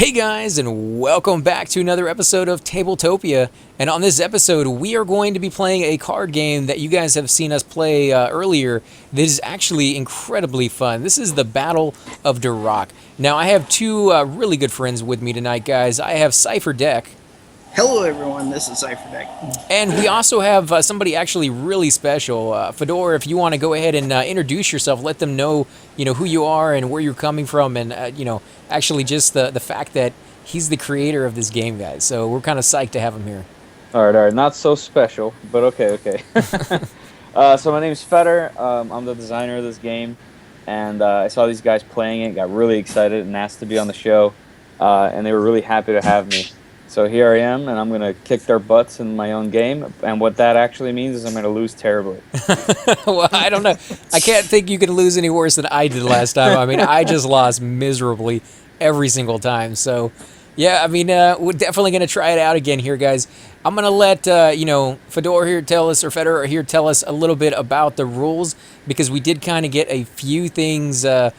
Hey guys, and welcome back to another episode of Tabletopia. And on this episode, we are going to be playing a card game that you guys have seen us play earlier. That is actually incredibly fun. This is the Battle of Durak. Now, I have two really good friends with me tonight, guys. I have Cypher Deck, Hello, everyone. This is Cypherdeck. and we also have somebody actually really special. Fedor, if you want to go ahead and introduce yourself, let them know, who you are and where you're coming from, and actually just the fact that he's the creator of this game, guys. So we're kind of psyched to have him here. All right, not so special, but okay. So my name's Feder. I'm the designer of this game, and I saw these guys playing it, got really excited, and asked to be on the show, and they were really happy to have me. So here I am, and I'm going to kick their butts in my own game, and what that actually means is I'm going to lose terribly. Well, I don't know. I can't think you can lose any worse than I did last time. I mean, I just lost miserably every single time. So, yeah, I mean, we're definitely going to try it out again here, guys. I'm going to let, Fedor here tell us, or Fedor here tell us a little bit about the rules, because we did kind of get a few things, not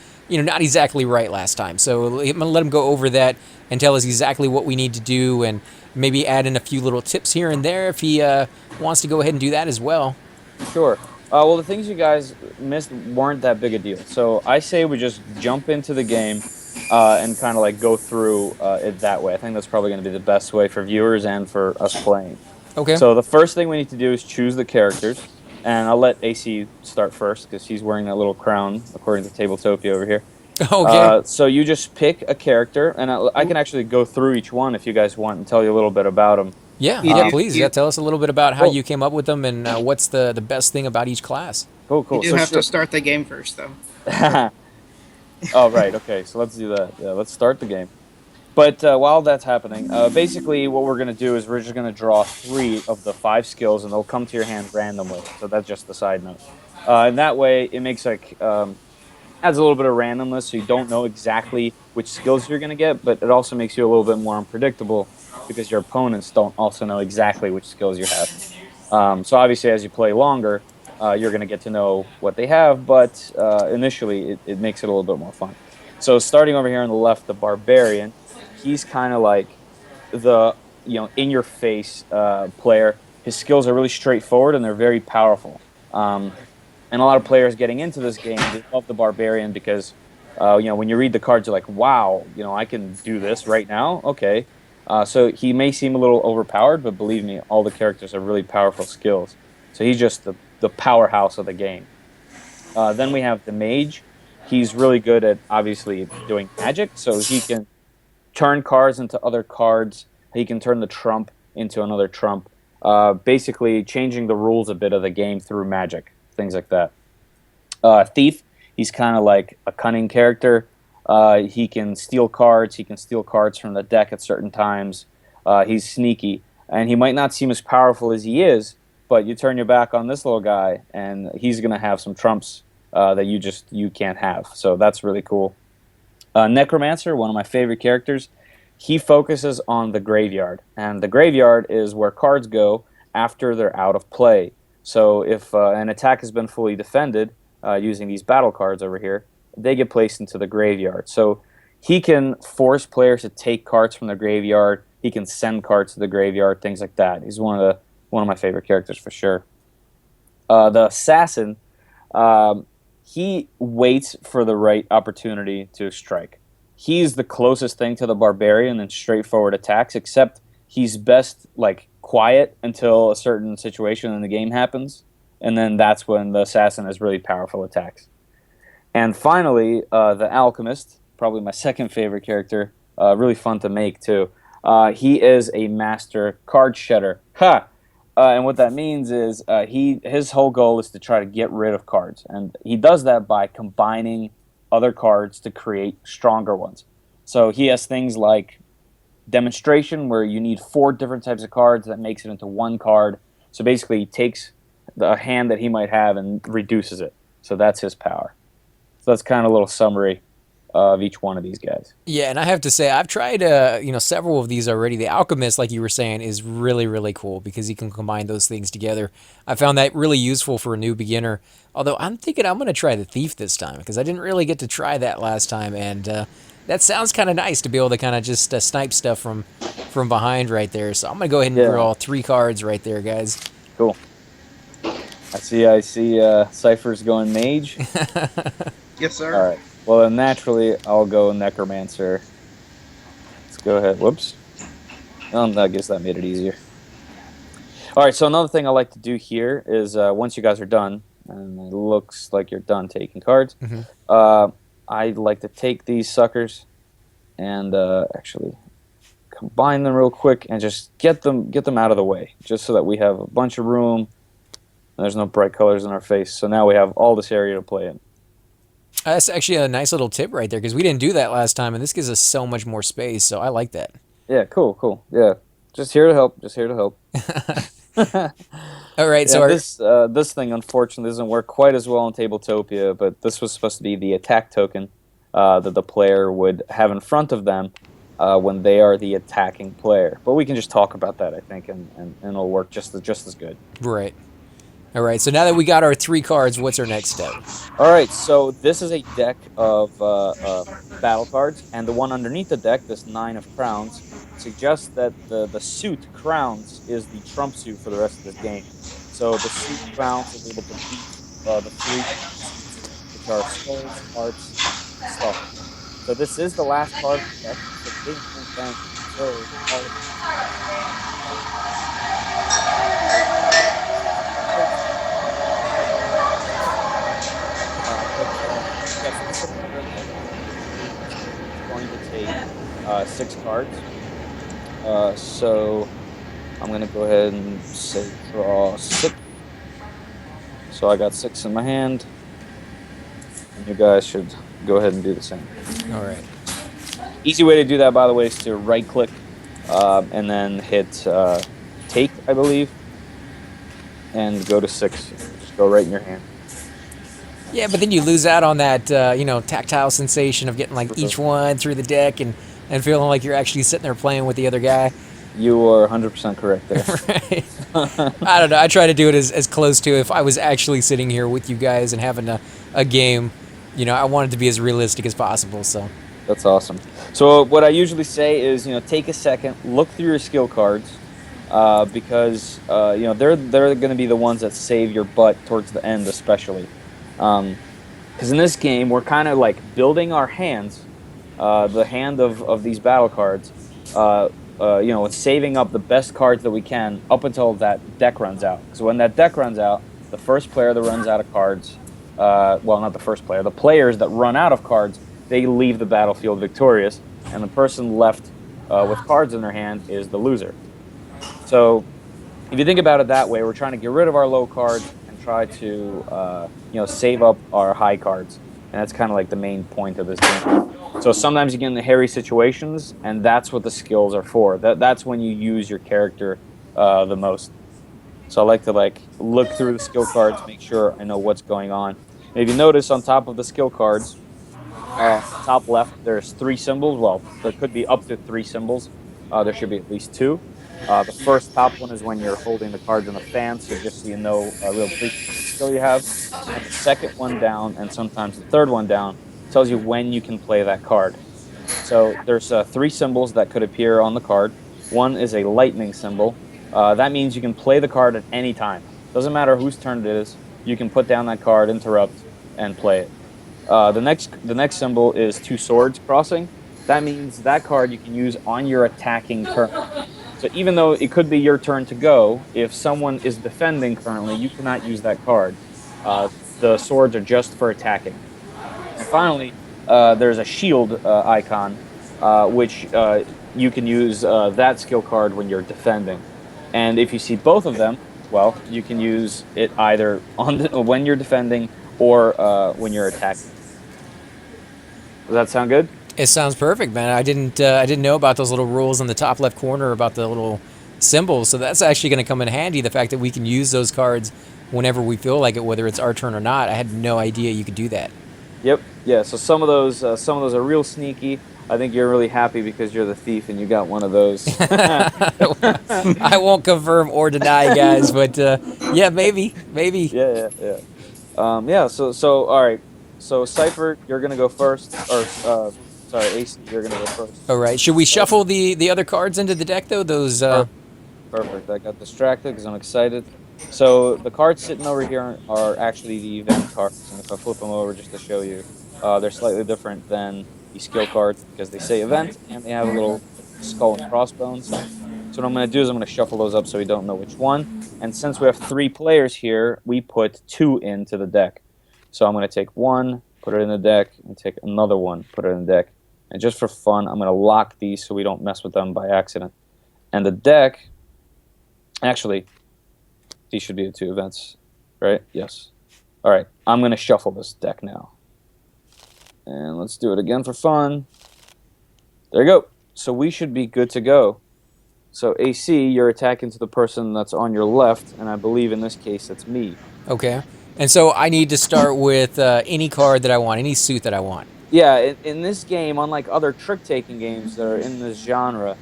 exactly right last time. So I'm going to let him go over that and tell us exactly what we need to do, and maybe add in a few little tips here and there if he wants to go ahead and do that as well. Sure. Well, the things you guys missed weren't that big a deal. So I say we just jump into the game and kind of like go through it that way. I think that's probably going to be the best way for viewers and for us playing. Okay. So the first thing we need to do is choose the characters. And I'll let AC start first because he's wearing that little crown, according to Tabletopia over here. Okay. So you just pick a character, and I can actually go through each one if you guys want and tell you a little bit about them. Yeah, You yeah, do, please. you, Yeah, tell us a little bit about how Cool. you came up with them and what's the best thing about each class. Cool, you cool. do So have to start the game first, though. Oh, right. Okay, so let's do that. Yeah, let's start the game. But while that's happening, basically what we're going to do is we're just going to draw 3 of the 5 skills, and they'll come to your hand randomly. So that's just the side note. And that way, it makes adds a little bit of randomness, so you don't know exactly which skills you're going to get, but it also makes you a little bit more unpredictable because your opponents don't also know exactly which skills you have. So obviously, as you play longer, you're going to get to know what they have, but initially, it makes it a little bit more fun. So starting over here on the left, the Barbarian, he's kind of like the in-your-face player. His skills are really straightforward, and they're very powerful. And a lot of players getting into this game, they love the Barbarian because, when you read the cards, you're like, wow, I can do this right now? Okay. So he may seem a little overpowered, but believe me, all the characters have really powerful skills. So he's just the powerhouse of the game. Then we have the Mage. He's really good at, obviously, doing magic, so he can turn cards into other cards. He can turn the trump into another trump. Basically, changing the rules a bit of the game through magic. Things like that. Thief, he's kind of like a cunning character. He can steal cards. He can steal cards from the deck at certain times. He's sneaky, and he might not seem as powerful as he is, but you turn your back on this little guy, and he's going to have some trumps that you can't have. So that's really cool. Necromancer, one of my favorite characters. He focuses on the graveyard, and the graveyard is where cards go after they're out of play. So if an attack has been fully defended using these battle cards over here, they get placed into the graveyard. So he can force players to take cards from the graveyard. He can send cards to the graveyard, things like that. He's one of my favorite characters for sure. The Assassin, he waits for the right opportunity to strike. He's the closest thing to the Barbarian in straightforward attacks, except he's best quiet until a certain situation in the game happens, and then that's when the Assassin has really powerful attacks. And finally, the Alchemist, probably my second favorite character, really fun to make too. He is a master card shedder. Ha! And what that means is his whole goal is to try to get rid of cards, and he does that by combining other cards to create stronger ones. So he has things like Demonstration, where you need 4 different types of cards that makes it into one card. So basically, he takes the hand that he might have and reduces it. So that's his power. So that's kind of a little summary of each one of these guys. Yeah, and I have to say, I've tried, several of these already. The Alchemist, like you were saying, is really, really cool because you can combine those things together. I found that really useful for a new beginner. Although I'm thinking I'm going to try the Thief this time because I didn't really get to try that last time, and That sounds kind of nice to be able to kind of just snipe stuff from behind right there. So I'm gonna go ahead and Yeah. draw 3 cards right there, guys. Cool. I see. Cypher's going mage. Yes, sir. All right. Well, then naturally, I'll go necromancer. Let's go ahead. Whoops. I guess that made it easier. All right. So another thing I like to do here is once you guys are done, and it looks like you're done taking cards, I like to take these suckers and actually combine them real quick and just get them out of the way, just so that we have a bunch of room. There's no bright colors in our face, so now we have all this area to play in. That's actually a nice little tip right there because we didn't do that last time, and this gives us so much more space. So I like that. Yeah, cool. Yeah, just here to help. All right, Yeah, so this thing unfortunately doesn't work quite as well in Tabletopia, but this was supposed to be the attack token that the player would have in front of them when they are the attacking player. But we can just talk about that, I think, and it'll work just as good. Right. All right, so now that we got our 3 cards, what's our next step? All right, so this is a deck of battle cards, and the one underneath the deck, this 9 of crowns, suggests that the suit crowns is the trump suit for the rest of this game. So the suit crowns is able to beat the 3 suits, which are skulls, hearts, and stuff. So this is the last card of the deck. So big thing, so going to take 6 cards. So I'm going to go ahead and say draw 6. So I got 6 in my hand. And you guys should go ahead and do the same. All right. Easy way to do that, by the way, is to right-click and then hit take, I believe, and go to 6. Just go right in your hand. Yeah, but then you lose out on that, tactile sensation of getting like each one through the deck and feeling like you're actually sitting there playing with the other guy. You are 100% correct there. Right. I don't know. I try to do it as close to if I was actually sitting here with you guys and having a game. I want it to be as realistic as possible. So that's awesome. So what I usually say is, take a second, look through your skill cards, because they're going to be the ones that save your butt towards the end, especially. Because in this game, we're kind of like building our hands, the hand of these battle cards, and saving up the best cards that we can up until that deck runs out. Because when that deck runs out, the first player that runs out of cards, not the first player, the players that run out of cards, they leave the battlefield victorious, and the person left with cards in their hand is the loser. So if you think about it that way, we're trying to get rid of our low cards and try to save up our high cards, and that's kind of like the main point of this game. So sometimes you get into hairy situations, and that's what the skills are for. That's when you use your character the most. So I like to look through the skill cards, make sure I know what's going on. And if you notice on top of the skill cards, top left, there's 3 symbols. Well, there could be up to 3 symbols. There should be at least 2. The first top one is when you're holding the cards in a fan, so just so you know real quick what skill you have. And the second one down, and sometimes the third one down, tells you when you can play that card. So there's 3 symbols that could appear on the card. One is a lightning symbol. That means you can play the card at any time. Doesn't matter whose turn it is. You can put down that card, interrupt, and play it. The next symbol is 2 swords crossing. That means that card you can use on your attacking turn. So even though it could be your turn to go, if someone is defending currently, you cannot use that card. The swords are just for attacking. And finally, there's a shield icon, which you can use that skill card when you're defending. And if you see both of them, well, you can use it either when you're defending or when you're attacking. Does that sound good? it sounds perfect, man. I didn't know about those little rules in the top left corner about the little symbols. So that's actually going to come in handy. The fact that we can use those cards whenever we feel like it, whether it's our turn or not. I had no idea you could do that. Yep. Yeah. So some of those are real sneaky. I think you're really happy because you're the thief and you got one of those. I won't confirm or deny, guys, but yeah, maybe. Yeah. Yeah. So all right. So Cypher, you're gonna go first, or sorry, AC, you're gonna go first. All right. Should we shuffle the other cards into the deck though? Those. Perfect. I got distracted because I'm excited. So the cards sitting over here are actually the event cards, and if I flip them over just to show you, they're slightly different than the skill cards because they say event and they have a little skull and crossbones. So what I'm going to do is I'm going to shuffle those up so we don't know which one. And since we have 3 players here, we put 2 into the deck. So I'm going to take 1, put it in the deck, and take another one, put it in the deck. And just for fun, I'm going to lock these so we don't mess with them by accident. And the deck, actually, these should be the 2 events, right? Yes. All right, I'm going to shuffle this deck now. And let's do it again for fun. There you go. So we should be good to go. So AC, you're attacking to the person that's on your left, and I believe in this case it's me. Okay. And so I need to start with any card that I want, any suit that I want. Yeah, in this game, unlike other trick-taking games that are in this genre,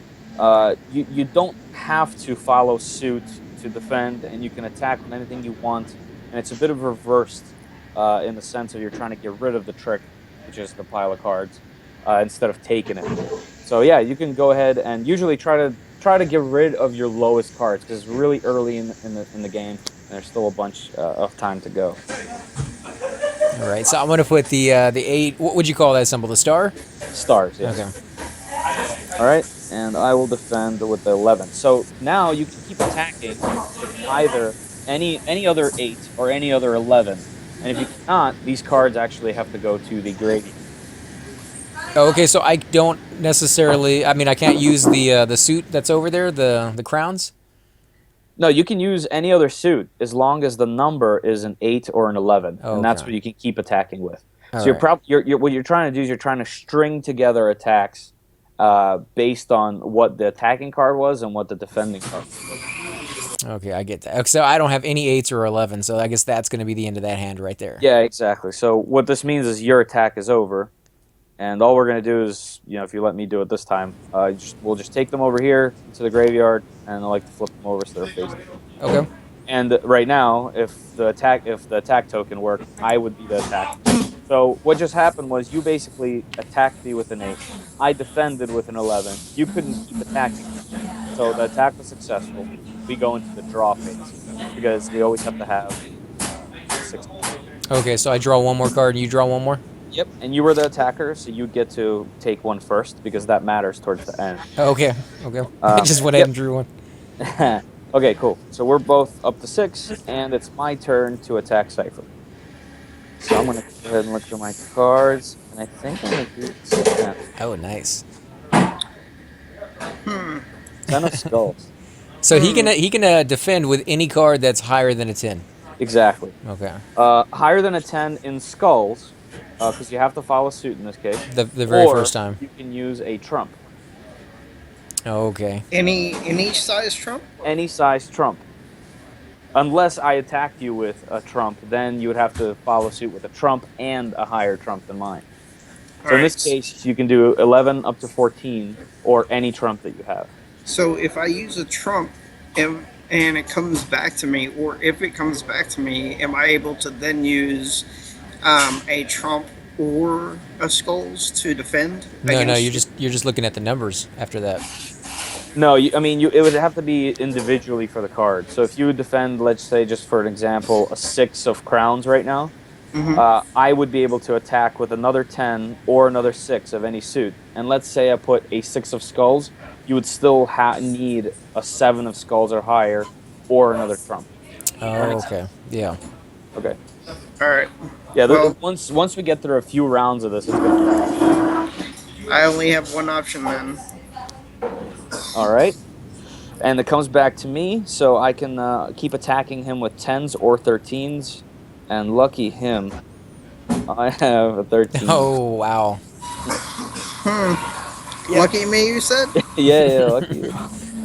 you don't have to follow suit to defend, and you can attack with anything you want. And it's a bit of reversed in the sense of you're trying to get rid of the trick, which is the pile of cards, instead of taking it. So yeah, you can go ahead and usually try to get rid of your lowest cards because it's really early in the game, and there's still a bunch of time to go. All right, so I'm going to put the 8. What would you call that symbol? The star? Stars, yes. Okay. All right, and I will defend with the 11. So now you can keep attacking with either any other 8 or any other 11. And if you cannot, these cards actually have to go to the graveyard. Oh, okay, so I don't necessarily. I mean, I can't use the suit that's over there, the crowns. No, you can use any other suit as long as the number is an 8 or an 11, and that's Okay. what you can keep attacking with. All So right. you're what you're trying to do is you're trying to string together attacks based on what the attacking card was and what the defending card was. Okay, I get that. So I don't have any 8s or 11, so I guess that's going to be the end of that hand right there. Yeah, exactly. So what this means is your attack is over, and all we're going to do is, if you let me do it this time, we'll just take them over here to the graveyard, and I like to flip them over so they're facing. Okay. And right now, if the attack token worked, I would be the attack. So what just happened was you basically attacked me with an 8. I defended with an 11. You couldn't keep attacking me. So the attack was successful. We go into the draw phase because we always have to have 6. Okay, so I draw one more card, and you draw one more. Yep, and you were the attacker, so you get to take one first because that matters towards the end. Okay. I just went ahead and drew one. Okay, cool. So we're both up to 6, and it's my turn to attack Cypher. So I'm going to go ahead and look through my cards, and I think I'm going to do 10. Oh, nice. 10 of skulls. So he can defend with any card that's higher than a 10. Exactly. Okay. Higher than a 10 in skulls, because you have to follow suit in this case. The very or first time. You can use a trump. Okay. In each size trump? Any size trump. Unless I attacked you with a trump, then you would have to follow suit with a trump and a higher trump than mine. So in this case, you can do 11 up to 14, or any trump that you have. So if I use a trump and it comes back to me, or if it comes back to me, am I able to then use a trump or a skulls to defend? No, against- you're just looking at the numbers after that. No, it would have to be individually for the card. So if you would defend, let's say, just for an example, a 6 of crowns right now, I would be able to attack with another 10 or another 6 of any suit. And let's say I put a 6 of skulls, you would still need a 7 of skulls or higher, or another trump. Oh, okay. Yeah. Okay. All right. Yeah. Well- Once we get through a few rounds of this, it's gonna. I only have one option then. All right. And it comes back to me, so I can keep attacking him with 10s or 13s. And lucky him, I have a 13. Oh, wow. Lucky me, you said? yeah, lucky you.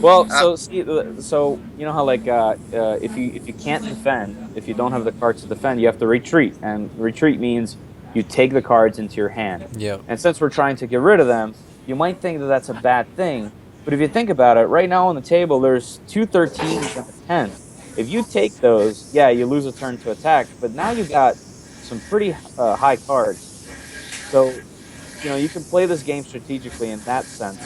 Well, so you know how if you can't defend, if you don't have the cards to defend, you have to retreat, and retreat means you take the cards into your hand. Yep. And since we're trying to get rid of them, you might think that that's a bad thing, but if you think about it, right now on the table there's 2 13s and a 10. If you take those, yeah, you lose a turn to attack, but now you got some pretty high cards. So you can play this game strategically in that sense,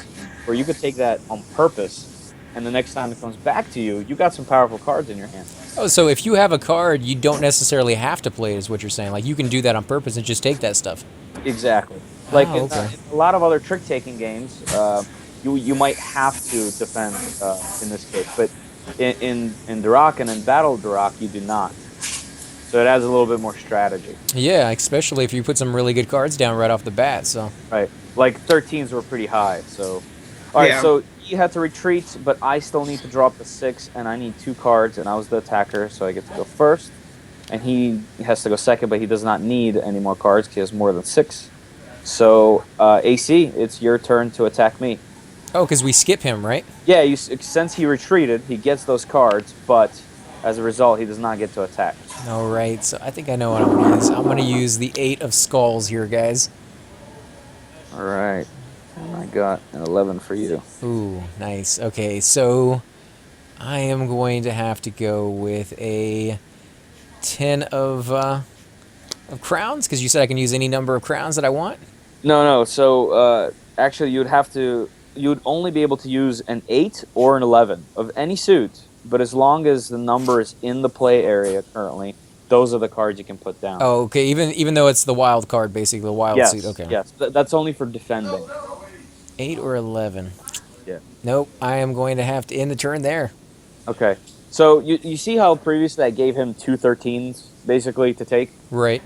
where you could take that on purpose, and the next time it comes back to you, you got some powerful cards in your hand. Oh, so if you have a card, you don't necessarily have to play it, is what you're saying. Like, you can do that on purpose and just take that stuff. Exactly. Like Oh, okay. in a lot of other trick-taking games, you might have to defend in this case, but in Durak and in Battle Durak, you do not. So it adds a little bit more strategy. Yeah, especially if you put some really good cards down right off the bat. So Right. Like 13s were pretty high. So, all right. Yeah. So he had to retreat, but I still need to drop the 6, and I need 2 cards, and I was the attacker, so I get to go first. And he has to go second, but he does not need any more cards because he has more than 6. So AC, it's your turn to attack me. oh, because we skip him, right? Yeah, since he retreated, he gets those cards, but as a result, he does not get to attack. All right. So I think I know what I'm gonna use. I'm gonna use the 8 of Skulls here, guys. All right. And I got an 11 for you. Ooh, nice. Okay, so I am going to have to go with a 10 of crowns, because you said I can use any number of crowns that I want. No. So actually, you'd only be able to use an 8 or an 11 of any suit, but as long as the number is in the play area currently, those are the cards you can put down. Oh, okay. Even though it's the wild card, basically the wild yes, suit. Okay. Yes, that's only for defending. 8 or 11. Yeah. Nope. I am going to have to end the turn there. Okay. So you see how previously I gave him 2 13s basically to take? Right.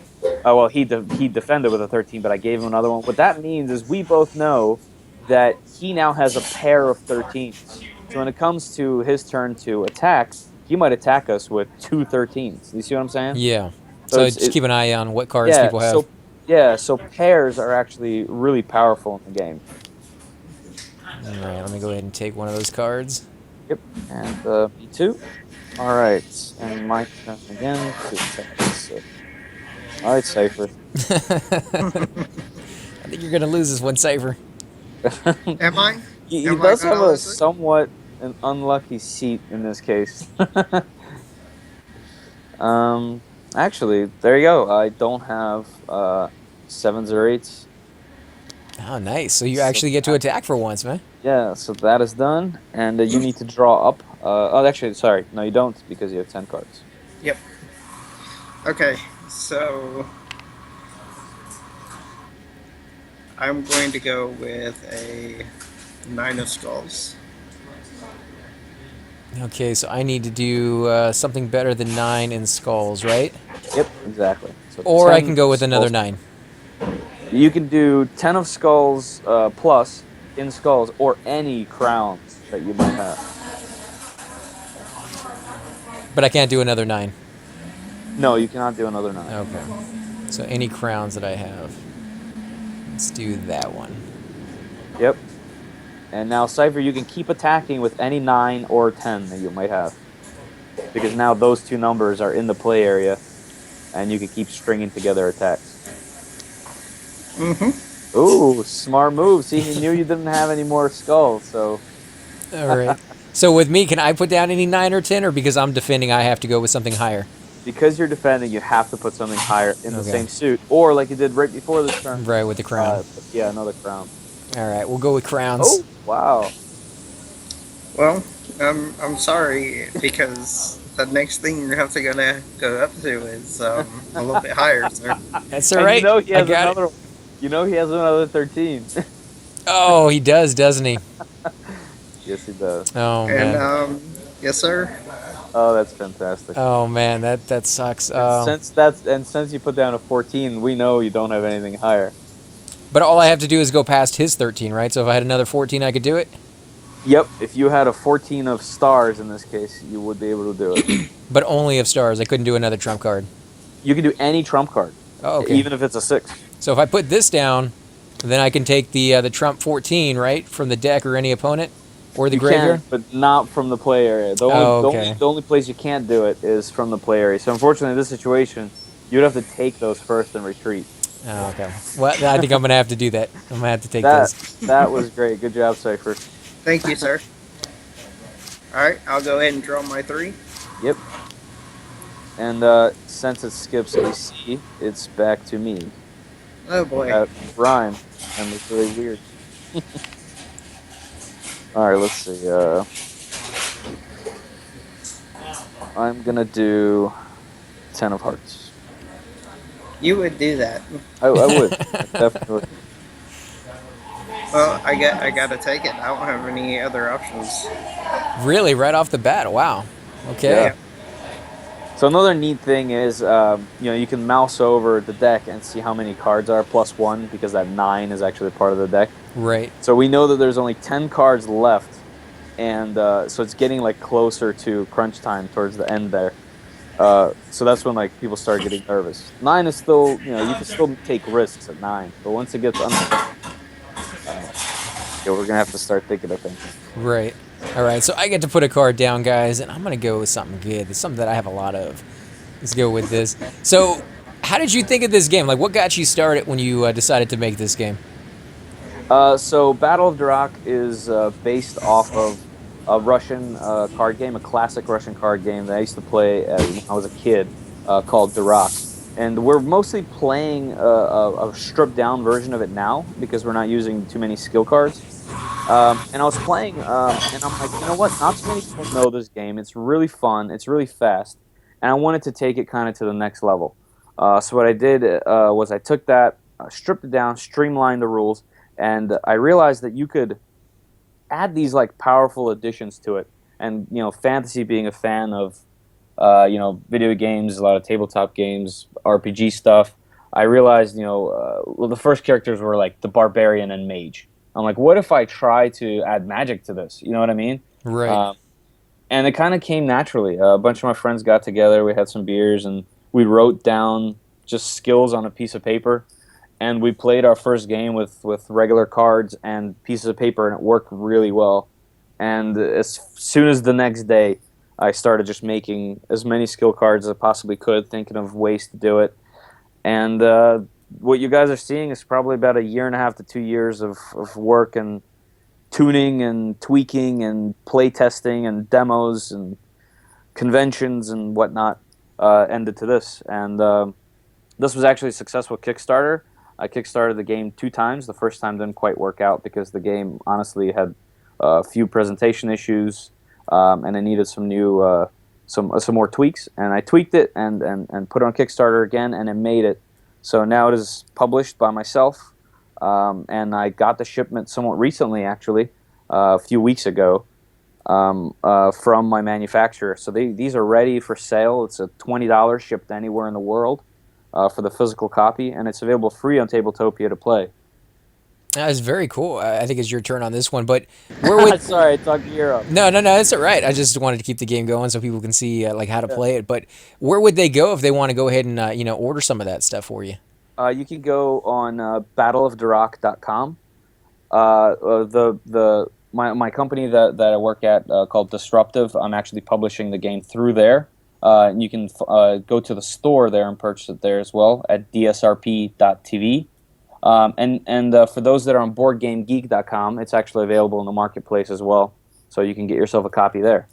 Oh, well, he defended with a 13, but I gave him another one. What that means is we both know that he now has a pair of 13s. So when it comes to his turn to attack, he might attack us with 2 13s. You see what I'm saying? Yeah. So just keep an eye on what cards people have. So pairs are actually really powerful in the game. All right, let me go ahead and take one of those cards. Yep, and me too. All right, and my turn again. All right, Cypher. I think you're going to lose this one, Cypher. Am I? He Am I does gonna have a lose it? somewhat an unlucky seat in this case. Actually, there you go. I don't have 7s or 8s. Oh, nice. So you actually get to attack for once, man. Yeah, so that is done, and you need to draw up. Actually, sorry, no, you don't because you have 10 cards. Yep. Okay, so I'm going to go with a 9 of Skulls. Okay, so I need to do something better than 9 in Skulls, right? Yep, exactly. So Or I 10 can go with another skulls. 9. You can do 10 of Skulls plus in Skulls, or any crowns that you might have. But I can't do another 9. No, you cannot do another 9. Okay. So any crowns that I have. Let's do that one. Yep. And now, Cypher, you can keep attacking with any 9 or 10 that you might have. Because now those 2 numbers are in the play area, and you can keep stringing together attacks. Mm-hmm. Ooh, smart move. See, he knew you didn't have any more skulls, so... All right. So with me, can I put down any 9 or 10, or because I'm defending, I have to go with something higher? Because you're defending, you have to put something higher in the same suit. Or like you did right before this turn. Right, with the crown. Yeah, another crown. All right, we'll go with crowns. Oh, wow. Well, I'm sorry, because the next thing you're gonna go up to is a little bit higher, sir. That's all right. You know he has I got another. You know he has another 13. Oh, he does, doesn't he? Yes, he does. Oh man. And yes, sir. Oh, that's fantastic. Oh man, that sucks. Since you put down a 14, we know you don't have anything higher. But all I have to do is go past his 13, right? So if I had another 14, I could do it. Yep. If you had a 14 of stars in this case, you would be able to do it. But only of stars. I couldn't do another trump card. You can do any trump card. Oh, okay. Even if it's a 6. So if I put this down, then I can take the trump 14, right, from the deck or any opponent, or the graveyard. Can, but not from the play area. The only place you can't do it is from the play area. So unfortunately, in this situation, you'd have to take those first and retreat. Oh, okay. Well, I think I'm gonna have to do that. I'm gonna have to take that. those. That was great. Good job, Cypher. Thank you, sir. All right, I'll go ahead and draw my 3. Yep. And since it skips AC, it's back to me. Oh boy. Rhyme. and look really weird. All right, let's see. I'm gonna do 10 of hearts. You would do that. I would. I definitely would. Well, I gotta take it. I don't have any other options. Really, right off the bat. Wow. Okay. Yeah. Yeah. So another neat thing is, you can mouse over the deck and see how many cards are +1 because that 9 is actually part of the deck. Right. So we know that there's only 10 cards left, and so it's getting like closer to crunch time towards the end there. So that's when like people start getting nervous. 9 is still, you can still take risks at 9, but once it gets under, we're gonna have to start thinking of things. Right. All right. So I get to put a card down, guys, and I'm gonna go with something good. It's something that I have a lot of. Let's go with this. So, how did you think of this game? Like, what got you started when you decided to make this game? So Battle of Durak is based off of a Russian card game, a classic Russian card game that I used to play when I was a kid, called Durak. And we're mostly playing a stripped down version of it now because we're not using too many skill cards. And I was playing, and I'm like, you know what? Not too many people know this game. It's really fun. It's really fast, and I wanted to take it kind of to the next level. So what I did was I took that, stripped it down, streamlined the rules, and I realized that you could add these like powerful additions to it. And fantasy being a fan of video games, a lot of tabletop games, RPG stuff. I realized, well, the first characters were like the barbarian and mage. I'm like, what if I try to add magic to this? You know what I mean? Right. And it kind of came naturally. A bunch of my friends got together. We had some beers, and we wrote down just skills on a piece of paper. And we played our first game with regular cards and pieces of paper, and it worked really well. And as soon as the next day, I started just making as many skill cards as I possibly could, thinking of ways to do it. And what you guys are seeing is probably about 1.5 to 2 years of work and tuning and tweaking and play testing and demos and conventions and whatnot ended to this. And this was actually a successful Kickstarter. I kickstarted the game 2 times. The first time didn't quite work out because the game honestly had a few presentation issues, and it needed some new some more tweaks. And I tweaked it and put it on Kickstarter again, and it made it. So now it is published by myself, and I got the shipment somewhat recently, actually, a few weeks ago, from my manufacturer. So these are ready for sale. It's a $20 shipped anywhere in the world for the physical copy, and it's available free on Tabletopia to play. That was very cool. I think it's your turn on this one, but where would... Sorry, I talked your ear up. No, it's all right. I just wanted to keep the game going so people can see like how to play it. But where would they go if they want to go ahead and order some of that stuff for you? You can go on battleofdurak.com. My company that I work at called Disruptive, I'm actually publishing the game through there. You can go to the store there and purchase it there as well at dsrp.tv. And for those that are on BoardGameGeek.com, it's actually available in the marketplace as well, so you can get yourself a copy there.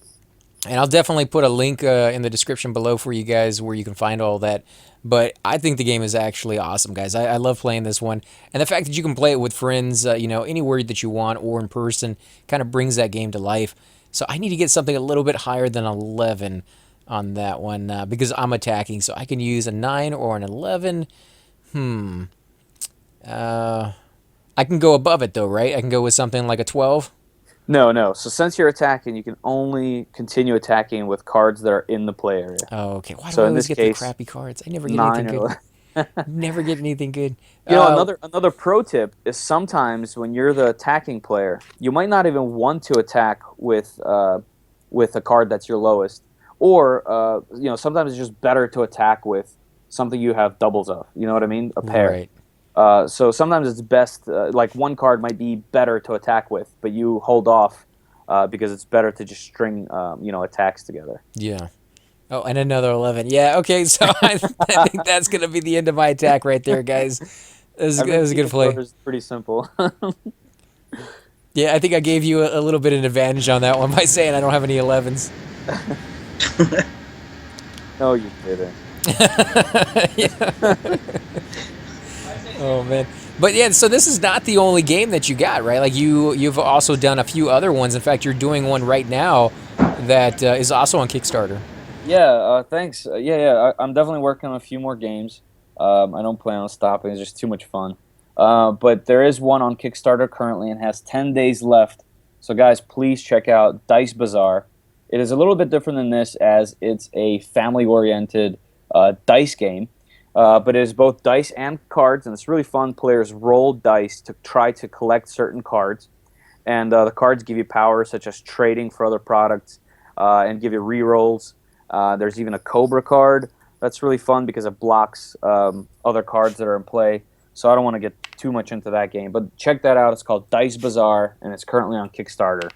And I'll definitely put a link in the description below for you guys where you can find all that. But I think the game is actually awesome, guys. I love playing this one. And the fact that you can play it with friends, anywhere that you want or in person, kind of brings that game to life. So I need to get something a little bit higher than 11 on that one because I'm attacking. So I can use a 9 or an 11. I can go above it, though, right? I can go with something like a 12? No. So since you're attacking, you can only continue attacking with cards that are in the play area. Oh, okay. Why do So I in always this get the case, crappy cards? I never get 9 anything or good. Never get anything good. another pro tip is sometimes when you're the attacking player, you might not even want to attack with a card that's your lowest, or sometimes it's just better to attack with something you have doubles of. You know what I mean? A pair. Right. So sometimes it's best, like one card might be better to attack with, but you hold off because it's better to just string attacks together. Yeah. Oh, and another 11. Yeah, okay, so I think that's going to be the end of my attack right there, guys. That was a good play. It's pretty simple. Yeah, I think I gave you a little bit of an advantage on that one by saying I don't have any 11s. No, you didn't. Yeah. Oh, man. But yeah, so this is not the only game that you got, right? Like you've also done a few other ones. In fact, you're doing one right now that is also on Kickstarter. Yeah, thanks. I'm definitely working on a few more games. I don't plan on stopping. It's just too much fun. But there is one on Kickstarter currently and has 10 days left. So, guys, please check out Dice Bazaar. It is a little bit different than this as it's a family-oriented dice game. But it is both dice and cards, and it's really fun. Players roll dice to try to collect certain cards. And the cards give you power, such as trading for other products, and give you rerolls. There's even a Cobra card that's really fun because it blocks other cards that are in play. So I don't want to get too much into that game, but check that out. It's called Dice Bazaar, and it's currently on Kickstarter.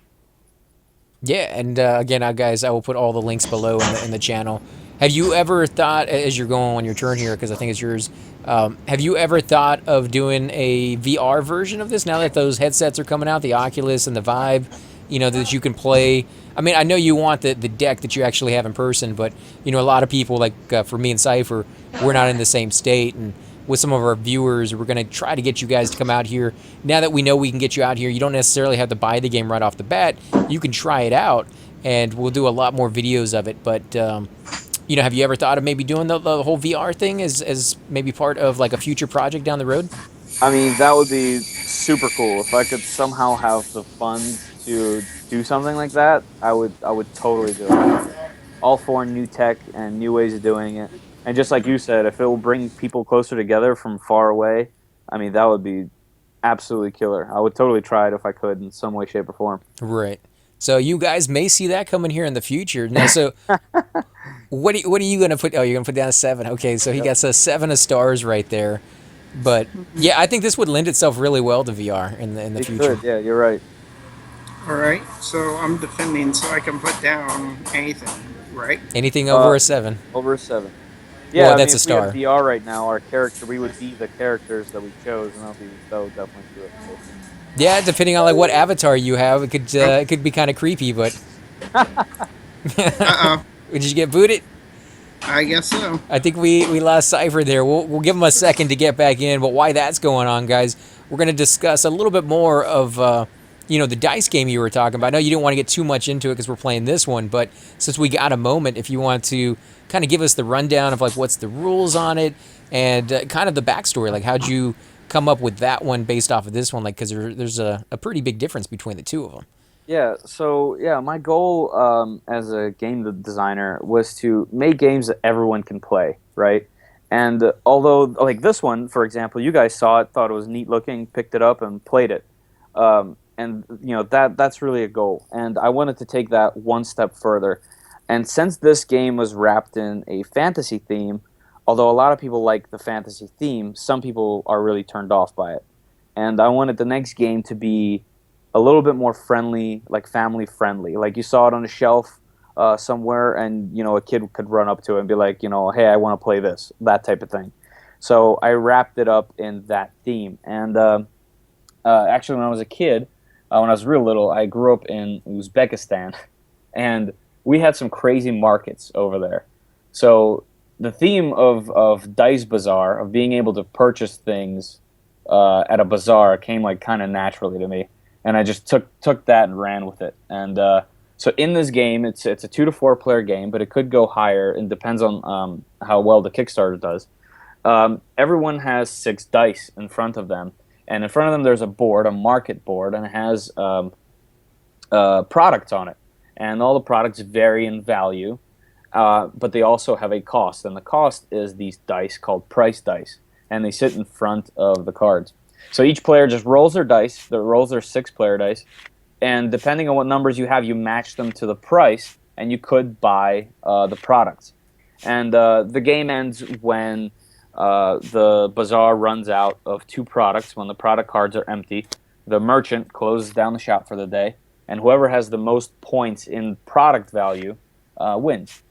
Yeah, and again, guys, I will put all the links below in the channel. Have you ever thought, as you're going on your turn here, because I think it's yours, have you ever thought of doing a VR version of this now that those headsets are coming out, the Oculus and the Vive, that you can play? I mean, I know you want the deck that you actually have in person, but, a lot of people, like for me and Cypher, we're not in the same state, and with some of our viewers, we're going to try to get you guys to come out here. Now that we know we can get you out here, you don't necessarily have to buy the game right off the bat. You can try it out, and we'll do a lot more videos of it. But, have you ever thought of maybe doing the whole VR thing as maybe part of like a future project down the road? I mean, that would be super cool if I could somehow have the funds to do something like that. I would totally do it. All for new tech and new ways of doing it. And just like you said, if it will bring people closer together from far away, I mean, that would be absolutely killer. I would totally try it if I could in some way, shape, or form. Right. So you guys may see that coming here in the future. Now, so what are you going to put? Oh, you're going to put down a 7. Okay, so he got a 7 of stars right there. But yeah, I think this would lend itself really well to VR in the It future. could, yeah, you're right. All right, so I'm defending, so I can put down anything, right? Anything over a 7. Over a 7. Well, Yeah, I that's mean, a if star. we had VR right now, our character, we would be the characters that we chose, and that would definitely do it. Yeah, depending on like what avatar you have, it could be kind of creepy. But Uh-oh. did you get booted? I guess so. I think we lost Cypher there. We'll give him a second to get back in. But why that's going on, guys? We're going to discuss a little bit more of the dice game you were talking about. I know you didn't want to get too much into it because we're playing this one, but since we got a moment, if you want to kind of give us the rundown of like what's the rules on it and kind of the backstory, like how'd you come up with that one based off of this one, like because there's a pretty big difference between the two of them. Yeah, so yeah, my goal as a game designer was to make games that everyone can play, right? And although, like this one, for example, you guys saw it, thought it was neat looking, picked it up and played it. And that's really a goal. And I wanted to take that one step further. And since this game was wrapped in a fantasy theme, although a lot of people like the fantasy theme, some people are really turned off by it. And I wanted the next game to be a little bit more friendly, like family friendly. Like you saw it on a shelf somewhere, and a kid could run up to it and be like, hey, I want to play this, that type of thing. So I wrapped it up in that theme. And actually, when I was a kid, when I was real little, I grew up in Uzbekistan, and we had some crazy markets over there. So the theme of Dice Bazaar, of being able to purchase things at a bazaar, came like kind of naturally to me, and I just took that and ran with it. And so in this game, it's a 2 to 4 player game, but it could go higher. It depends on how well the Kickstarter does. Everyone has 6 dice in front of them, and in front of them there's a board, a market board, and it has products on it. And all the products vary in value, but they also have a cost, and the cost is these dice called price dice, and they sit in front of the cards. So each player just rolls their dice, rolls their 6-player dice, and depending on what numbers you have, you match them to the price, and you could buy the products. And the game ends when the bazaar runs out of 2 products. When the product cards are empty, the merchant closes down the shop for the day, and whoever has the most points in product value wins.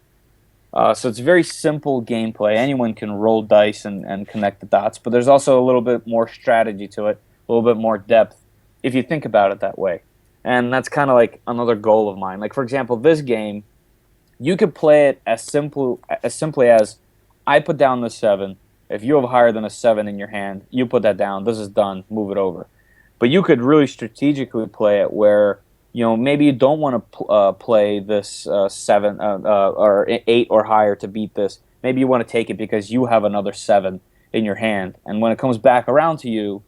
So it's very simple gameplay. Anyone can roll dice and connect the dots, but there's also a little bit more strategy to it, a little bit more depth, if you think about it that way. And that's kind of like another goal of mine. Like, for example, this game, you could play it as simply as I put down the 7, If you have higher than a 7 in your hand, you put that down. This is done. Move it over. But you could really strategically play it where maybe you don't want to play this 7 or 8 or higher to beat this. Maybe you want to take it because you have another 7 in your hand, and when it comes back around to you,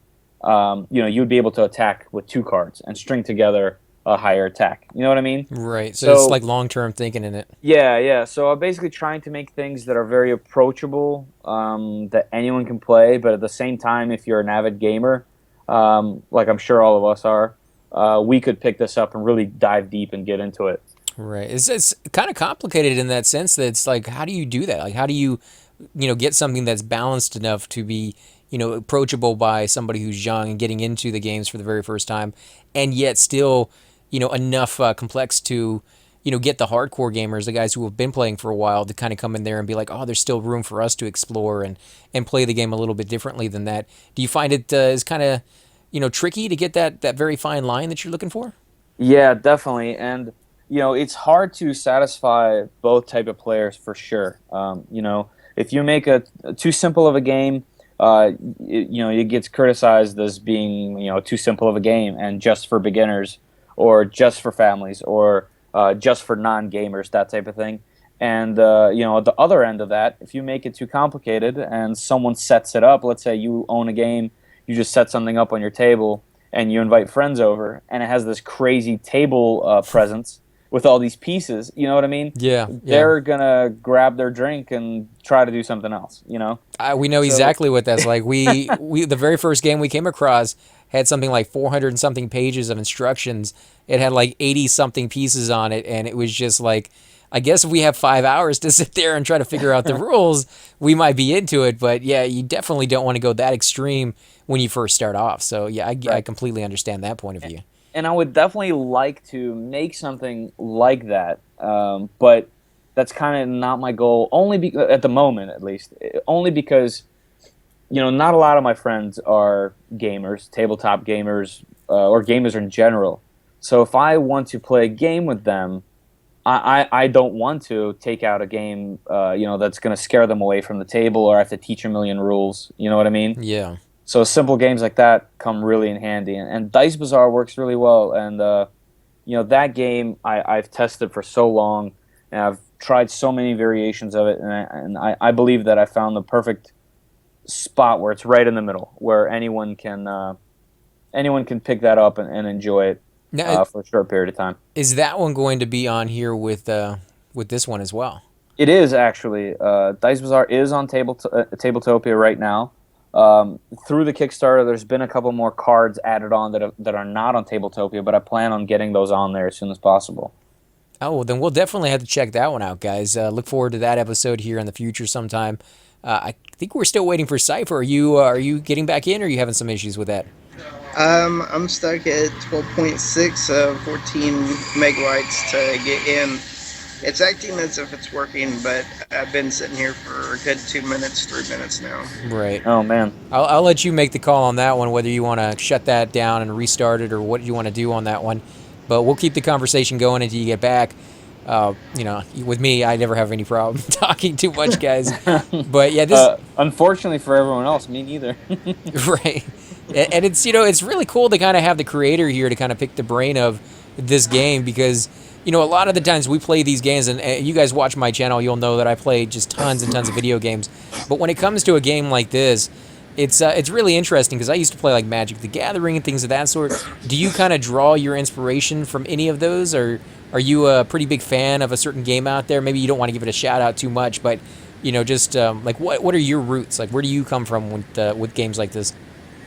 you'd be able to attack with 2 cards and string together a higher attack. You know what I mean? Right. So it's like long-term thinking in it. Yeah, yeah. So I'm basically trying to make things that are very approachable, that anyone can play, but at the same time, if you're an avid gamer, like I'm sure all of us are, we could pick this up and really dive deep and get into it. Right. It's kind of complicated in that sense that it's like, how do you do that? Like, how do you, get something that's balanced enough to be, approachable by somebody who's young and getting into the games for the very first time, and yet still, enough complex to, get the hardcore gamers, the guys who have been playing for a while, to kind of come in there and be like, oh, there's still room for us to explore and play the game a little bit differently than that. Do you find it is kind of, tricky to get that very fine line that you're looking for? Yeah, definitely. And it's hard to satisfy both type of players for sure. If you make a too simple of a game, it gets criticized as being too simple of a game and just for beginners or just for families or just for non-gamers, that type of thing. And at the other end of that, if you make it too complicated and someone sets it up, let's say you own a game, you just set something up on your table and you invite friends over, and it has this crazy table presence with all these pieces, you know what I mean? Yeah. They're going to grab their drink and try to do something else, We know exactly what that's like. We the very first game we came across had something like 400 and something pages of instructions. It had like 80 something pieces on it, and it was just like, I guess if we have 5 hours to sit there and try to figure out the rules, we might be into it. But yeah, you definitely don't want to go that extreme when you first start off. So yeah, I completely understand that point of view. And I would definitely like to make something like that, but that's kind of not my goal. At the moment, at least, only because not a lot of my friends are gamers, tabletop gamers, or gamers in general. So if I want to play a game with them, I don't want to take out a game that's going to scare them away from the table, or I have to teach a million rules. You know what I mean? Yeah. So simple games like that come really in handy, and Dice Bazaar works really well. And that game I've tested for so long, and I've tried so many variations of it, and I believe that I found the perfect spot where it's right in the middle, where anyone can pick that up and enjoy it Now, for a short period of time. is that one going to be on here with this one as well? It is actually. Dice Bazaar is on Tabletopia right now. Through the Kickstarter, there's been a couple more cards added on that are not on Tabletopia, but I plan on getting those on there as soon as possible. Oh, well, then we'll definitely have to check that one out, guys. Look forward to that episode here in the future sometime. I think we're still waiting for Cypher. Are you getting back in, or are you having some issues with that? I'm stuck at 12.6, 14 megabytes to get in. It's acting as if it's working, but I've been sitting here for a good 2 minutes, 3 minutes now. Right. Oh, man. I'll let you make the call on that one, whether you want to shut that down and restart it or what you want to do on that one. But we'll keep the conversation going until you get back. With me, I never have any problem talking too much, guys. But yeah, this unfortunately for everyone else, me neither. right. And it's it's really cool to kind of have the creator here to kind of pick the brain of this game, because a lot of the times we play these games, and you guys watch my channel, you'll know that I play just tons and tons of video games. But when it comes to a game like this, it's really interesting, because I used to play like Magic the Gathering and things of that sort. Do you kind of draw your inspiration from any of those, or are you a pretty big fan of a certain game out there? Maybe you don't want to give it a shout out too much, but just like what are your roots? Like, where do you come from with games like this?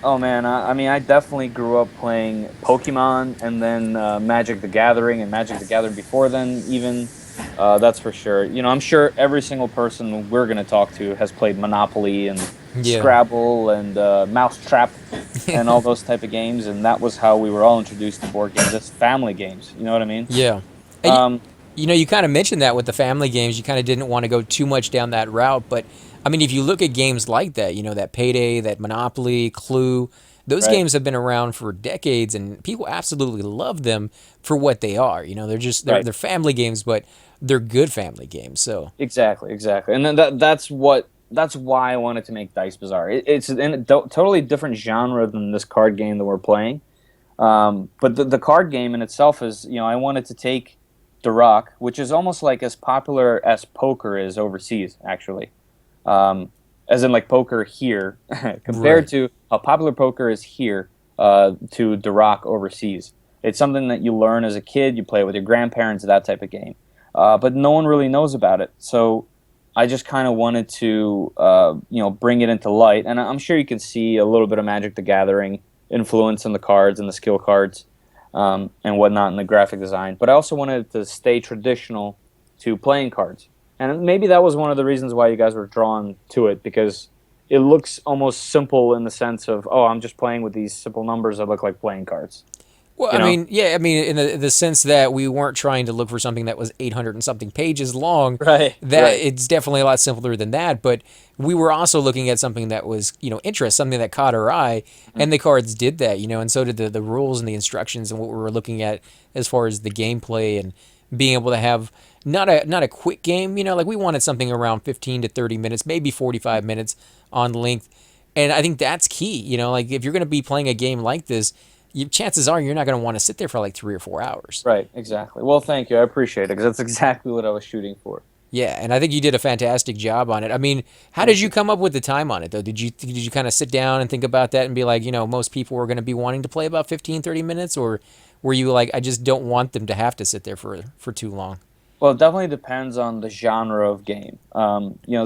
Oh, man. I definitely grew up playing Pokemon, and then Magic the Gathering, and Magic the Gathering before then even. That's for sure. I'm sure every single person we're going to talk to has played Monopoly and Scrabble and Mousetrap and all those type of games, and that was how we were all introduced to board games as family games. You know what I mean? Yeah. You kind of mentioned that with the family games, you kind of didn't want to go too much down that route, but I mean, if you look at games like that, that Payday, that Monopoly, Clue, those games have been around for decades, and people absolutely love them for what they are. They're family games, but they're good family games. So exactly, and then that's what that's why I wanted to make Dice Bazaar. It's in a totally different genre than this card game that we're playing. But the card game in itself is, I wanted to take Durak, which is almost like as popular as poker is overseas, actually. As in like poker here, compared Right. to how popular poker is here to Durak overseas. It's something that you learn as a kid, you play with your grandparents, that type of game. But no one really knows about it. So I just kind of wanted to, bring it into light. And I'm sure you can see a little bit of Magic the Gathering influence in the cards and the skill cards and whatnot in the graphic design. But I also wanted to stay traditional to playing cards. And maybe that was one of the reasons why you guys were drawn to it, because it looks almost simple in the sense of, oh, I'm just playing with these simple numbers that look like playing cards. Well, You I know? mean, yeah, I mean, in the sense that we weren't trying to look for something that was 800 and something pages long. Right, That right. it's definitely a lot simpler than that. But we were also looking at something that was, interest, something that caught our eye, and the cards did that, and so did the rules and the instructions and what we were looking at as far as the gameplay and being able to have not a quick game, like we wanted something around 15 to 30 minutes, maybe 45 minutes on length. And I think that's key, like if you're going to be playing a game like this, chances are you're not going to want to sit there for like 3 or 4 hours. Right, exactly. Well, thank you. I appreciate it because that's exactly what I was shooting for. Yeah, and I think you did a fantastic job on it. I mean, how did Thank you you. come up with the time on it though? Did you kind of sit down and think about that and be like, most people are going to be wanting to play about 15, 30 minutes, or were you like, I just don't want them to have to sit there for too long? Well, it definitely depends on the genre of game.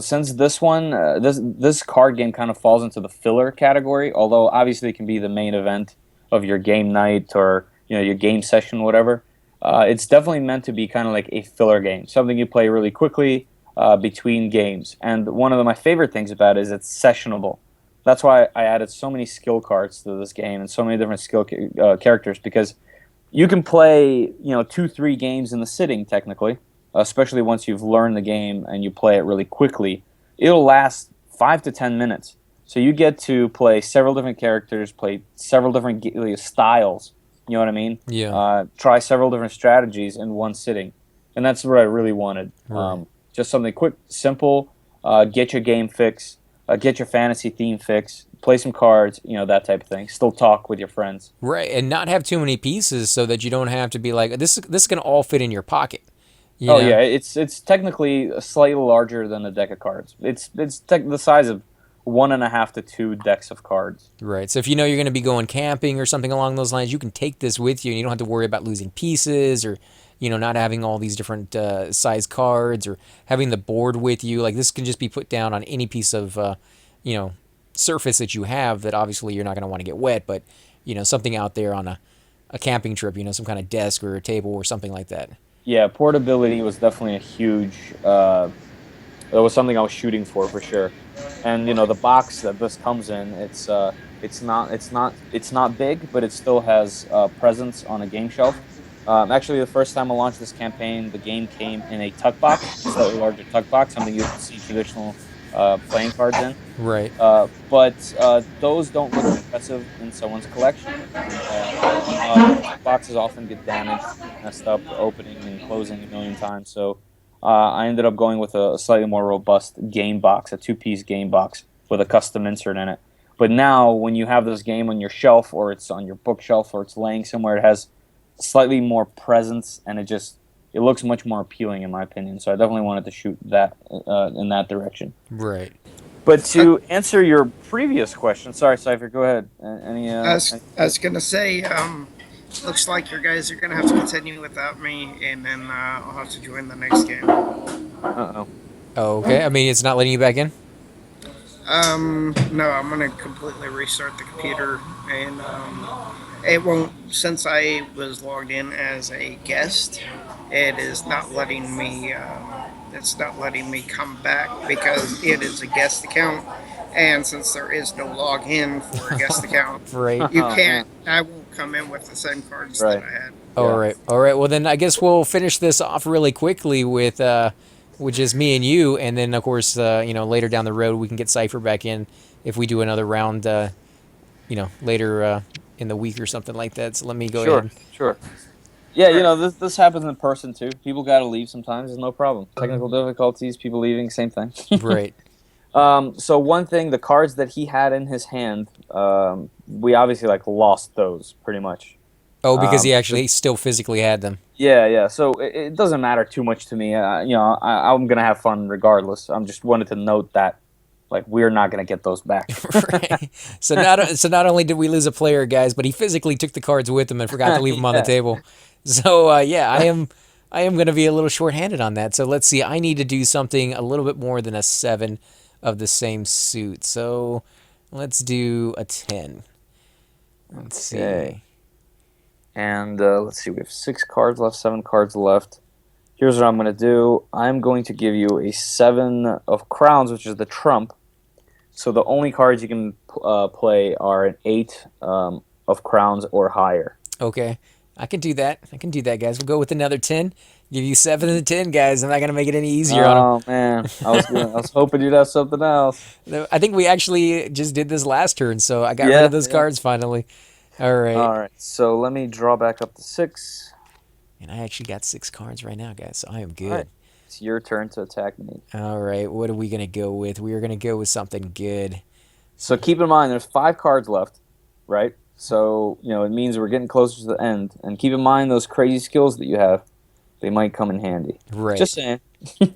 Since this one, this card game kind of falls into the filler category, although obviously it can be the main event of your game night or your game session, whatever. It's definitely meant to be kind of like a filler game, something you play really quickly between games. And one of my favorite things about it is it's sessionable. That's why I added so many skill cards to this game and so many different characters, because you can play 2 3 games in the sitting technically, especially once you've learned the game and you play it really quickly. It'll last 5 to 10 minutes, so you get to play several different characters, play several different styles. You know what I mean? Yeah. Try several different strategies in one sitting, and that's what I really wanted. Right. Just something quick, simple. Get your game fix, get your fantasy theme fix, play some cards, that type of thing. Still talk with your friends. Right, and not have too many pieces so that you don't have to be like this can all fit in your pocket. You Oh know? yeah, it's technically slightly larger than a deck of cards. It's the size of 1.5 to 2 decks of cards. Right. So if you know you're going to be going camping or something along those lines, you can take this with you, and you don't have to worry about losing pieces or, not having all these different size cards or having the board with you. Like this can just be put down on any piece of, you know, surface that you have that obviously you're not going to want to get wet, but something out there on a camping trip, some kind of desk or a table or something like that. Yeah, portability was definitely a huge. That was something I was shooting for sure. And the box that this comes in, it's not big, but it still has presence on a game shelf. Actually, the first time I launched this campaign, the game came in a tuck box, a slightly larger tuck box, something you would see traditional playing cards in. Right. But those don't look impressive in someone's collection. Boxes often get damaged, messed up, opening and closing a million times. So I ended up going with a slightly more robust game box, a two-piece game box with a custom insert in it. But now, when you have this game on your shelf, or it's on your bookshelf, or it's laying somewhere, it has slightly more presence, and it looks much more appealing, in my opinion. So I definitely wanted to shoot that in that direction. Right. But to answer your previous question, sorry, Cypher, go ahead. Any? I was gonna say, looks like your guys are gonna have to continue without me, and then I'll have to join the next game. Uh-oh. Oh, okay. I mean, it's not letting you back in? No, I'm gonna completely restart the computer, and it won't. Since I was logged in as a guest, it is not letting me. It's not letting me come back because it is a guest account, and since there is no login for a guest account, Right. you Oh, can't. man. I won't come in with the same cards Right. that I had. All Yeah. right. All right. Well, then I guess we'll finish this off really quickly with just me and you, and then of course, later down the road we can get Cypher back in if we do another round, later in the week or something like that. So let me go Sure, ahead. sure. Yeah, Right. this happens in person too. People got to leave sometimes. There's no problem. Technical difficulties, people leaving, same thing. Right. So one thing, the cards that he had in his hand, we obviously like lost those pretty much. Oh, because he So actually still physically had them. yeah, yeah. So it doesn't matter too much to me. I'm gonna have fun regardless. I'm just wanted to note that, like, we're not gonna get those back. Right. So not only did we lose a player, guys, but he physically took the cards with him and forgot to leave them on the Yeah. table. So yeah, I am going to be a little shorthanded on that. So let's see. I need to do something a little bit more than a 7 of the same suit. So let's do a 10. Let's Okay. see. And let's see, we have 6 cards left, 7 cards left. Here's what I'm gonna do. I'm going to give you a 7 of crowns, which is the trump. So the only cards you can play are an 8 of crowns or higher. Okay. I can do that. I can do that, guys. We'll go with another 10. Give you 7 of the 10, guys. I'm not going to make it any easier on Oh man, I was hoping you'd have something else. him. I think we actually just did this last turn, so I got rid of Yeah, those yeah. cards finally. All right. All right, so let me draw back up to 6. And I actually got 6 cards right now, guys, so I am good. All right, it's your turn to attack me. All right, what are we going to go with? We are going to go with something good. So keep in mind, there's 5 cards left, right? So it means we're getting closer to the end. And keep in mind those crazy skills that you have; they might come in handy. Right. Just saying. All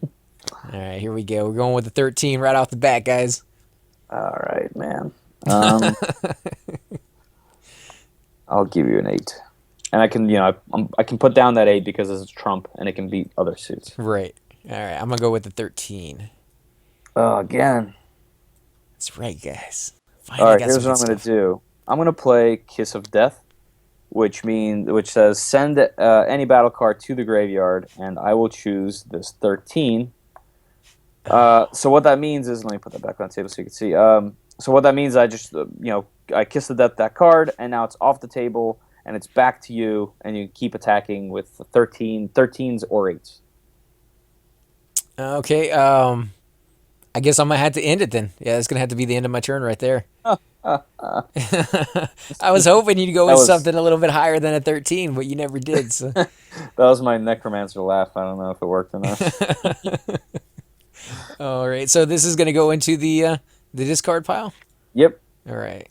right, here we go. We're going with the 13 right off the bat, guys. All right, man. I'll give you an 8, and I can, I can put down that 8 because it's a trump, and it can beat other suits. Right. All right, I'm going to go with the 13. Again. That's right, guys. All Finally right, got here's some what I'm good going to stuff. do. I'm going to play Kiss of Death, which says send any battle card to the graveyard, and I will choose this 13. So what that means is, let me put that back on the table so you can see. So what that means, I just, I Kiss the Death that card, and now it's off the table, and it's back to you, and you keep attacking with 13s or 8s. Okay, I guess I might have to end it then. Yeah, it's going to have to be the end of my turn right there. I was hoping you'd go That with was something a little bit higher than a 13, but you never did. So. that was my necromancer laugh. I don't know if it worked or not. All right, so this is going to go into the discard pile? Yep. All right.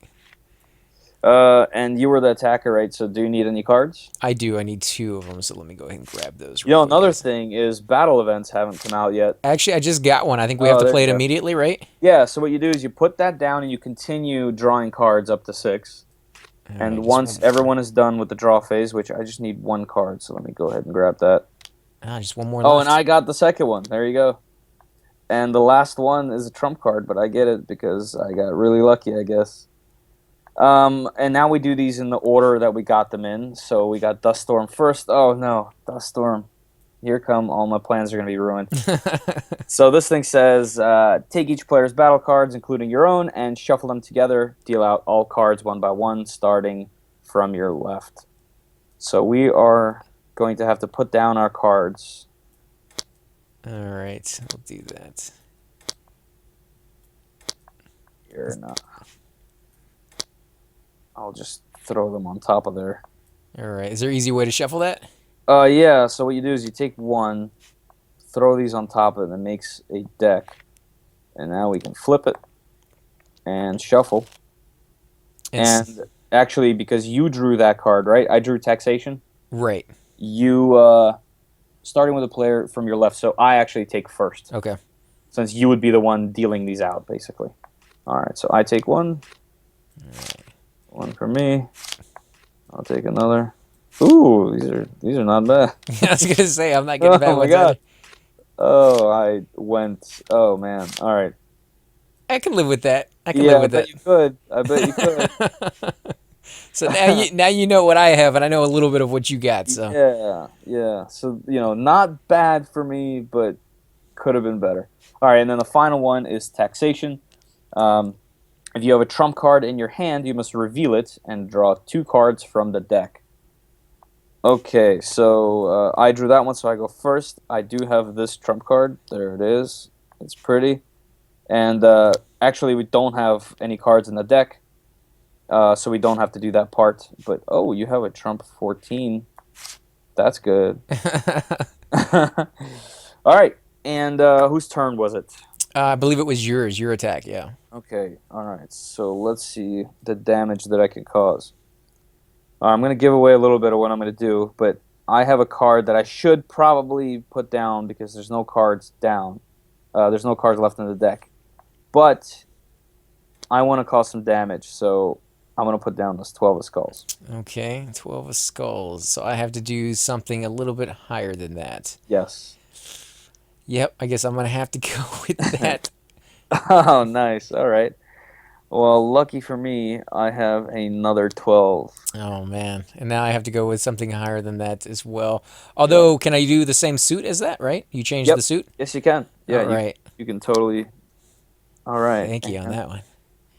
And you were the attacker, right? So do you need any cards? I do. I need 2 of them, so let me go ahead and grab those real quick, Another guys. thing is battle events haven't come out yet. Actually, I just got one. I think we have Oh, to there play you it go. immediately, right? Yeah, so what you do is you put that down and you continue drawing cards up to 6. All And right, just once one more. everyone is done with the draw phase, which I just need 1 card, so let me go ahead and grab that. Just one more Oh, left. and I got the second one. There you go. And the last one is a trump card, but I get it because I got really lucky, I guess. And now we do these in the order that we got them in. So we got Duststorm first. Oh no, Duststorm. Here come, all my plans are going to be ruined. So this thing says, take each player's battle cards, including your own, and shuffle them together. Deal out all cards one by one, starting from your left. So we are going to have to put down our cards. All right, we'll do that. Here, no. I'll just throw them on top of there. All right, is there an easy way to shuffle that? Yeah, so what you do is you take one, throw these on top of it, and it makes a deck. And now we can flip it and shuffle. And actually, because you drew that card, right? I drew taxation. Right. You, starting with a player from your left, so I actually take first. Okay. Since you would be the one dealing these out, basically. All right, so I take one. One for me. I'll take another. Ooh, these are not bad. I was gonna say I'm not getting bad Oh my ones god. either. Oh, I went. Oh man. All right. I can live with that. I can Yeah, live I with bet that. you could. I bet you could. So now you know what I have, and I know a little bit of what you got. So Yeah, yeah. So not bad for me, but could have been better. All right, and then the final one is taxation. If you have a trump card in your hand, you must reveal it and draw 2 cards from the deck. Okay, so I drew that one, so I go first. I do have this trump card. There it is. It's pretty. And actually, we don't have any cards in the deck, so we don't have to do that part. But, oh, you have a trump 14. That's good. All right, and whose turn was it? I believe it was yours. Your attack. Yeah. Okay, all right. So let's see the damage that I could cause. I'm going to give away a little bit of what I'm going to do, but I have a card that I should probably put down because there's no cards down. There's no cards left in the deck. But I want to cause some damage, so I'm going to put down this 12 of skulls. Okay, 12 of skulls. So I have to do something a little bit higher than that. Yes. Yep, I guess I'm going to have to go with that. Oh, nice. All right. Well, lucky for me, I have another 12. Oh, man. And now I have to go with something higher than that as well. Although, can I do the same suit as that, right? You changed the suit? Yes, you can. Yeah, All right. You can totally. All right. Thank you on that one.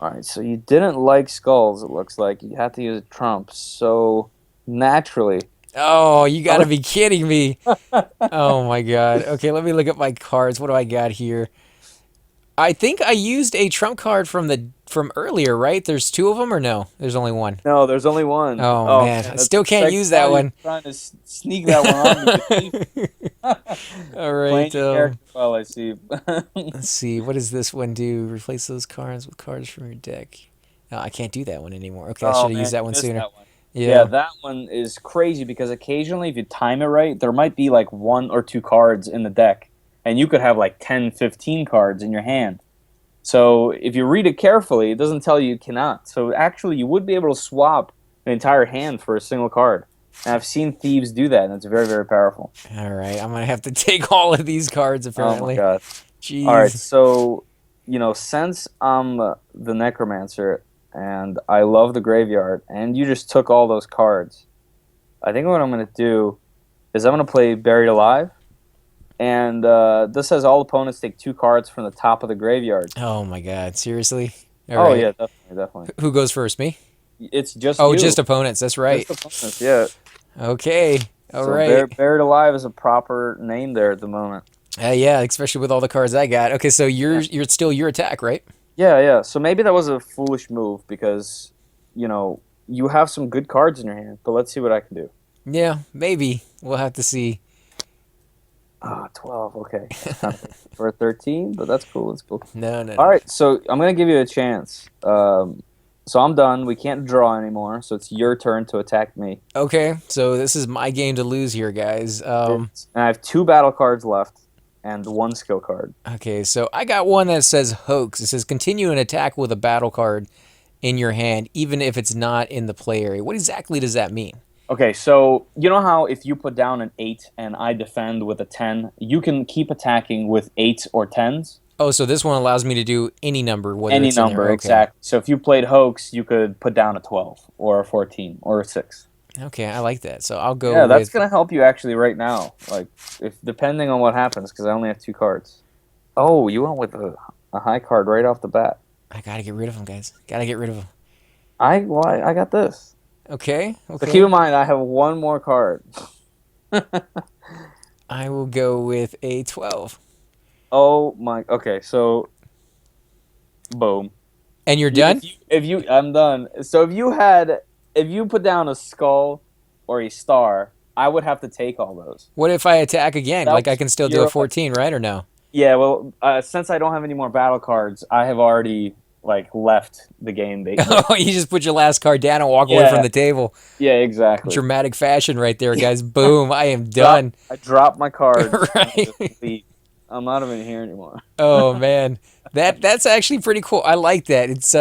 All right, so you didn't like skulls, it looks like. You had to use a trump, so naturally. Oh, you got to be kidding me. Oh, my God. Okay, let me look at my cards. What do I got here? I think I used a trump card from earlier, right? There's two of them, or no? There's only one. No, there's only one. Oh, man. I still can't use that one. Trying to sneak that one on me. All right. Playing your character well, I see. Let's see. What does this one do? Replace those cards with cards from your deck. No, I can't do that one anymore. Okay, I should have used that one sooner. That one. Yeah, that one is crazy because occasionally, if you time it right, there might be like 1 or 2 cards in the deck, and you could have like 10, 15 cards in your hand. So if you read it carefully, it doesn't tell you cannot. So actually, you would be able to swap an entire hand for a single card. And I've seen thieves do that, and it's very, very powerful. All right, I'm going to have to take all of these cards, apparently. Oh, my God. Jeez. All right, so, since I'm the Necromancer, and I love the graveyard, and you just took all those cards, I think what I'm going to do is I'm going to play Buried Alive, and this says all opponents take 2 cards from the top of the graveyard. Oh, my God. Seriously? All right. Yeah, definitely. Who goes first, me? It's just you. just opponents. That's right. Just opponents, yeah. Okay. All right. Buried Alive is a proper name there at the moment. Yeah, especially with all the cards I got. Okay, so you're still your attack, right? Yeah. So maybe that was a foolish move because, you have some good cards in your hand, but let's see what I can do. Yeah, maybe. We'll have to see. 12, okay. For a 13, but that's cool. That's cool. No. All right, so I'm going to give you a chance. So I'm done. We can't draw anymore, so it's your turn to attack me. Okay, so this is my game to lose here, guys. And I have 2 battle cards left and 1 skill card. Okay, so I got one that says Hoax. It says continue an attack with a battle card in your hand, even if it's not in the play area. What exactly does that mean? Okay, so you know how if you put down an 8 and I defend with a 10, you can keep attacking with 8s or 10s? Oh, so this one allows me to do any number. Any number, okay. Exactly. So if you played Hoax, you could put down a 12 or a 14 or a 6. Okay, I like that. So I'll go. Yeah, that's gonna help you actually right now. Like, if depending on what happens, because I only have 2 cards. Oh, you went with a high card right off the bat. I gotta get rid of them, guys. Gotta get rid of them. I got this. Okay. So keep in mind, I have 1 more card. I will go with a 12. Oh my. Okay, so boom. And you're done? I'm done. So if you put down a skull or a star, I would have to take all those. What if I attack again? I can still do a 14, right, or no? Yeah, well, since I don't have any more battle cards, I have already left the game, basically. Oh, you just put your last card down and walk away from the table. Yeah, exactly. Dramatic fashion right there, guys. Boom, I am done. I dropped my card. Right. I'm not even here anymore. Oh man, that's actually pretty cool. I like that. It's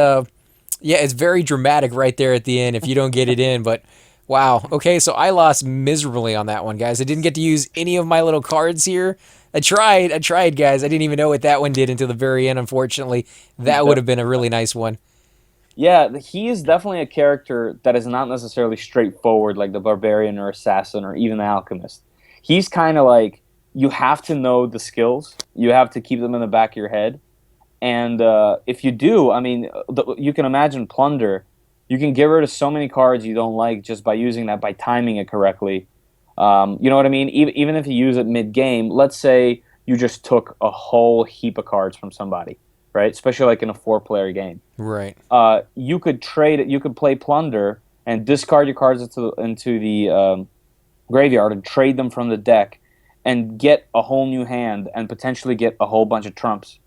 it's very dramatic right there at the end if you don't get it in. But wow, okay, so I lost miserably on that one, guys. I didn't get to use any of my little cards here. I tried, guys. I didn't even know what that one did until the very end. Unfortunately, that would have been a really nice one. Yeah, he is definitely a character that is not necessarily straightforward, like the barbarian or assassin or even the alchemist. He's kind of like, you have to know the skills. You have to keep them in the back of your head. And if you do, I mean, you can imagine Plunder. You can get rid of so many cards you don't like just by using that, by timing it correctly. You know what I mean? Even if you use it mid-game, let's say you just took a whole heap of cards from somebody, right? Especially like in a 4-player game. Right. You could trade it. You could play Plunder and discard your cards into the graveyard and trade them from the deck and get a whole new hand and potentially get a whole bunch of trumps.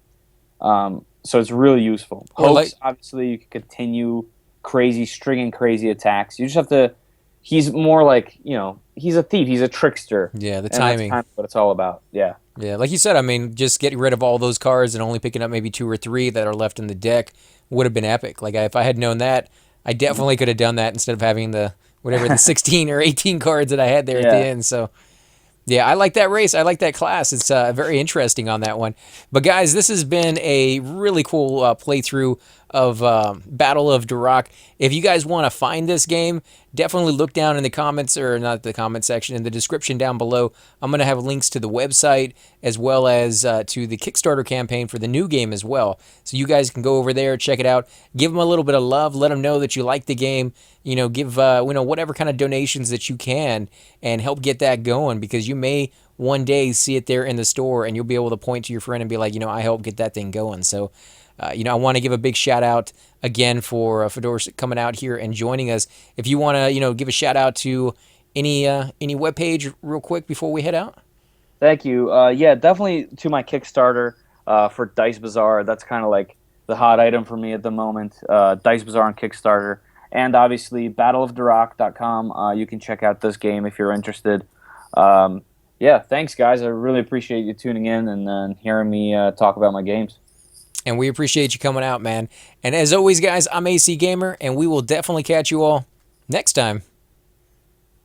So it's really useful. Or Pokes, like, obviously, you can continue crazy, stringing crazy attacks. You just have to. He's more like, he's a thief. He's a trickster, yeah, the and that's timing. kind of what it's all about. Yeah. Yeah, like you said, I mean, just getting rid of all those cards and only picking up maybe 2 or 3 that are left in the deck would have been epic. Like if I had known that, I definitely could have done that instead of having the whatever the 16 or 18 cards that I had there at the Yeah. end. So yeah, I like that race. I like that class. It's very interesting on that one. But guys, this has been a really cool playthrough of Battle of Durak. If you guys want to find this game, definitely look down in the comments, or not the comment section, in the description down below. I'm going to have links to the website as well as to the Kickstarter campaign for the new game as well. So you guys can go over there, check it out, give them a little bit of love, let them know that you like the game. Give whatever kind of donations that you can and help get that going, because you may one day see it there in the store and you'll be able to point to your friend and be like, I helped get that thing going. So I want to give a big shout out again for Fedor coming out here and joining us. If you want to, give a shout out to any webpage real quick before we head out. Thank you. Yeah, definitely to my Kickstarter for Dice Bazaar. That's kind of like the hot item for me at the moment. Dice Bazaar on Kickstarter. And obviously, battleofdurak.com. You can check out this game if you're interested. Yeah, thanks, guys. I really appreciate you tuning in and hearing me talk about my games. And we appreciate you coming out, man. And as always, guys, I'm AC Gamer, and we will definitely catch you all next time.